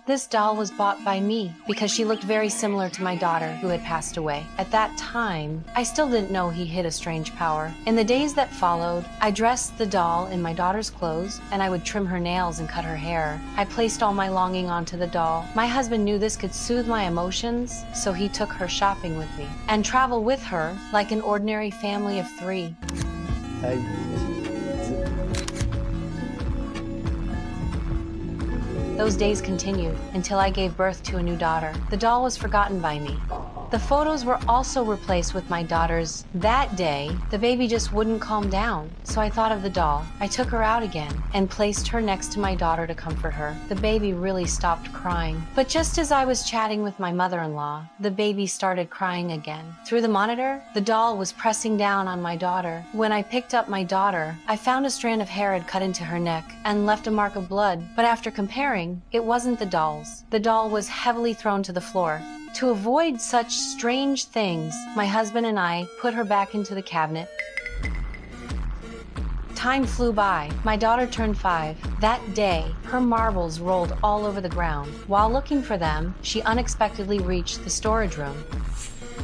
This doll was bought by me because she looked very similar to my daughter who had passed away. At that time, I still didn't know he hid a strange power. In the days that followed, I dressed the doll in my daughter's clothes and I would trim her nails and cut her hair. I placed all my longing onto the doll. My husband knew this could soothe my emotions, so he took her shopping with me and traveled with her like an ordinary family of 3. Those days continued until I gave birth to a new daughter. The doll was forgotten by me. The photos were also replaced with my daughter's. That day, the baby just wouldn't calm down, so I thought of the doll. I took her out again and placed her next to my daughter to comfort her. The baby really stopped crying. But just as I was chatting with my mother-in-law, the baby started crying again. Through the monitor, the doll was pressing down on my daughter. When I picked up my daughter, I found a strand of hair had cut into her neck and left a mark of blood. But after comparing, it wasn't the doll's. The doll was heavily thrown to the floor. To avoid such strange things, my husband and I put her back into the cabinet. Time flew by. My daughter turned 5. That day, her marbles rolled all over the ground. While looking for them, she unexpectedly reached the storage room.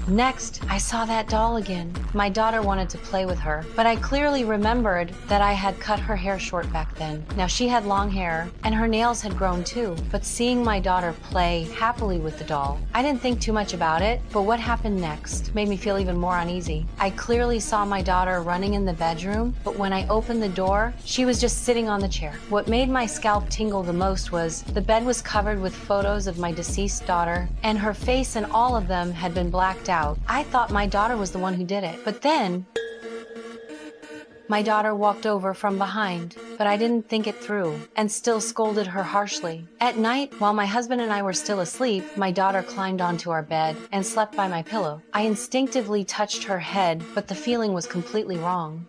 Next, I saw that doll again. My daughter wanted to play with her, but I clearly remembered that I had cut her hair short back then. Now she had long hair, and her nails had grown too. But seeing my daughter play happily with the doll, I didn't think too much about it, but what happened next made me feel even more uneasy. I clearly saw my daughter running in the bedroom, but when I opened the door, she was just sitting on the chair. What made my scalp tingle the most was the bed was covered with photos of my deceased daughter, and her face and all of them had been blacked out. I thought my daughter was the one who did it. But then, my daughter walked over from behind, but I didn't think it through and still scolded her harshly. At night, while my husband and I were still asleep, my daughter climbed onto our bed and slept by my pillow. I instinctively touched her head, but the feeling was completely wrong.